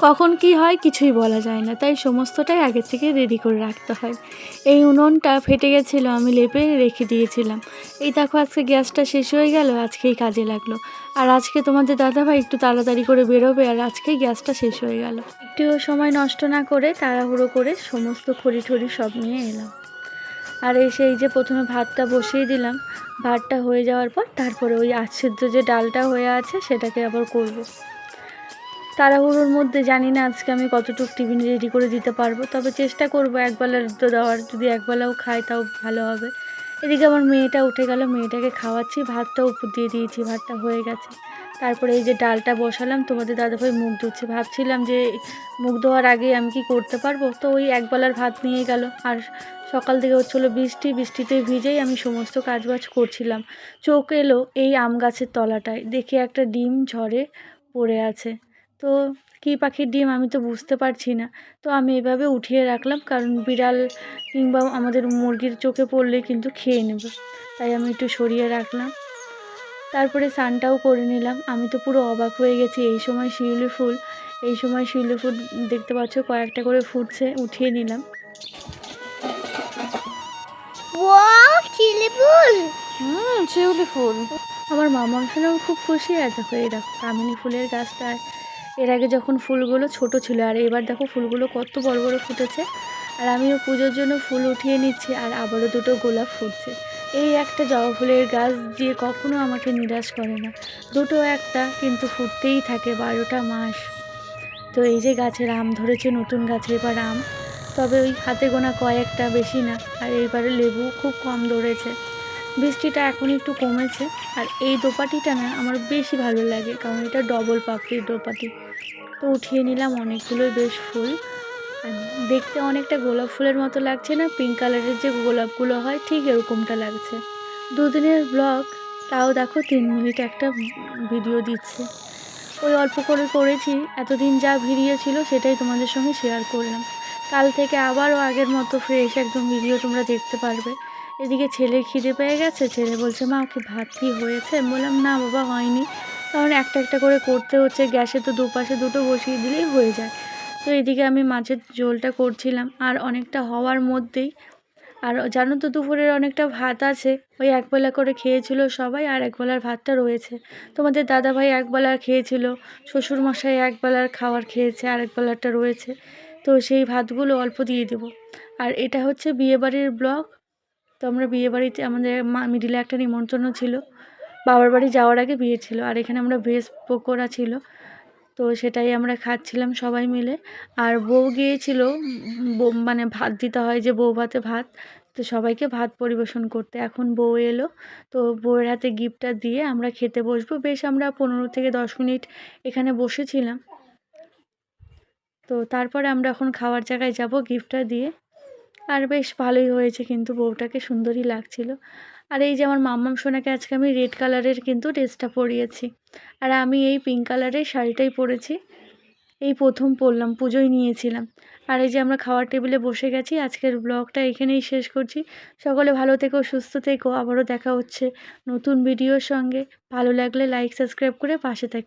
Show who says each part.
Speaker 1: কখন কি হয় কিছুই বলা যায় না, তাই সমস্তটাই আগের থেকে রেডি করে রাখতে হয়। এই উনুনটা ফেটে গেছিলো, আমি লেপে রেখে দিয়েছিলাম। এই দেখো আজকে গ্যাসটা শেষ হয়ে গেল, আজকেই কাজে লাগলো। আর আজকে তোমাদের দাদাভাই একটু তাড়াতাড়ি করে বেরোবে, আর আজকেই গ্যাসটা শেষ হয়ে গেল। একটুও সময় নষ্ট না করে তাড়াহুড়ো করে সমস্ত খড়ি ঠড়ি সব নিয়ে এলাম। আর এসে এই যে প্রথমে ভাতটা বসিয়ে দিলাম। ভাতটা হয়ে যাওয়ার পর তারপরে ওই আধসেদ্ধ যে ডালটা হয়ে আছে সেটাকে আবার করব। তাড়াহুড়োর মধ্যে জানি না আজকে আমি কতটুকু টিফিন রেডি করে দিতে পারবো, তবে চেষ্টা করব একবেলার তো দেওয়ার, যদি একবেলাও খাই তাও ভালো হবে। এদিকে আমার মেয়েটা উঠে গেল, মেয়েটাকে খাওয়াচ্ছি, ভাতটা উপর দিয়ে দিয়েছি, ভাতটা হয়ে গেছে। তারপরে এই যে ডালটা বসালাম, তোমাদের দাদাভাই মুখ ধুচ্ছে, ভাবছিলাম যে মুখ ধোয়ার আগে আমি কি করতে পারবো, তো ওই একবেলার ভাত নিয়ে গেল। আর সকাল থেকে হচ্ছিলো বৃষ্টি, বৃষ্টিতে ভিজেই আমি সমস্ত কাজবাজ করছিলাম। চোখ এলো এই আম গাছের তলাটায়, দেখি একটা ডিম ঝড়ে পড়ে আছে। তো কী পাখির ডিম আমি তো বুঝতে পারছি না। তো আমি এভাবে উঠিয়ে রাখলাম, কারণ বিড়াল কিংবা আমাদের মুরগির চোখে পড়লে কিন্তু খেয়ে নেবে, তাই আমি একটু সরিয়ে রাখলাম। তারপরে স্নানটাও করে নিলাম। আমি তো পুরো অবাক হয়ে গেছি, এই সময় শিউলি ফুল, এই সময় শিউলি ফুল দেখতে পাচ্ছ কয়েকটা করে ফুটছে, উঠিয়ে নিলাম। শিউলি ফুল, শিউলি ফুল। আমার মামার সঙ্গেও খুব খুশি। আর দেখো এই দেখো কামিনী ফুলের গাছটায় এর আগে যখন ফুলগুলো ছোট ছিল, আর এবার দেখো ফুলগুলো কত বড় বড় ফুটেছে। আর আমিও পুজোর জন্য ফুল উঠিয়ে নিচ্ছি, আর আবারও দুটো গোলাপ ফুটছে। এই একটা জবা ফুলের গাছ দিয়ে কখনো আমাকে নিরাশ করে না, দুটো একটা কিন্তু ফুটতেই থাকে 12টা মাস। তো এই যে গাছের আম ধরেছে, নতুন গাছে এবার আম, তবে ওই হাতে গোনা কয়েকটা, বেশি না। আর এইবারে লেবু খুব কম ধরেছে, বৃষ্টিটা এখন একটু কমেছে। আর এই দোপাটিটা না আমার বেশি ভালো লাগে, কারণ এটা ডবল পাপড়ির দোপাটি। তো উঠিয়ে নিলাম অনেকগুলোই বেশ ফুল। আর দেখতে অনেকটা গোলাপ ফুলের মতো লাগছে না, পিঙ্ক কালারের যে গোলাপগুলো হয় ঠিক এরকমটা লাগছে। দুদিনের ব্লগ, তাও দেখো 3 মিনিট একটা ভিডিও দিচ্ছে। ওই অল্প করে করেছি, এতদিন যা ভিডিও ছিল সেটাই তোমাদের সঙ্গে শেয়ার করলাম। কাল থেকে আবারও আগের মতো ফ্রেশ একদম ভিডিও তোমরা দেখতে পারবে। এদিকে ছেলের খিদে পেয়ে গেছে, ছেলে বলছে মা ওকে ভাত কি হয়েছে, আমি বললাম না বাবা হয়নি, কারণ একটা একটা করে করতে হচ্ছে, গ্যাসে তো দুপাশে দুটো বসিয়ে দিলেই হয়ে যায়। তো এদিকে আমি মাছের ঝোলটা করছিলাম, আর অনেকটা হওয়ার মধ্যেই, আর জানো তো দুপুরের অনেকটা ভাত আছে, ওই একবেলা করে খেয়েছিল সবাই, আর একবেলার ভাতটা রয়েছে। তোমাদের দাদাভাই একবেলার খেয়েছিল, শ্বশুরমশাই একবেলার খাবার খেয়েছে, আর একবেলারটা রয়েছে। তো সেই ভাতগুলো অল্প দিয়ে দেবো। আর এটা হচ্ছে বিয়েবাড়ির ব্লগ। তো আমরা বিয়েবাড়িতে আমাদের মিডিলে একটা নিমন্ত্রণ ছিল, বাবার বাড়ি যাওয়ার আগে বিয়ে ছিল, আর এখানে আমরা ভেজ পকোড়া ছিল, তো সেটাই আমরা খাচ্ছিলাম সবাই মিলে। আর বউ গিয়েছিল, মানে ভাত দিতে হয় যে বউ ভাতে ভাত, তো সবাইকে ভাত পরিবেশন করতে। এখন বউ এলো, তো বউয়ের হাতে গিফটটা দিয়ে আমরা খেতে বসবো। বেশ আমরা 15 থেকে 10 মিনিট এখানে বসেছিলাম। তো তারপরে আমরা এখন খাওয়ার জায়গায় যাব গিফটটা দিয়ে। আর বেশ ভালোই হয়েছে, কিন্তু বউটাকে সুন্দরই লাগছিল। আর এই যে আমার মাম্মাম সোনাকে আজকে আমি রেড কালারের কিন্তু ড্রেসটা পরিয়েছি, আর আমি এই পিঙ্ক কালারের শাড়িটাই পরেছি, এই প্রথম পরলাম, পুজোয় নিয়েছিলাম। আর এই যে আমরা খাওয়ার টেবিলে বসে গেছি। আজকের ব্লগটা এখানেই শেষ করছি। সকলে ভালো থেকো, সুস্থ থেকো, আবারও দেখা হচ্ছে নতুন ভিডিওর সঙ্গে। ভালো লাগলে লাইক সাবস্ক্রাইব করে পাশে থেকো।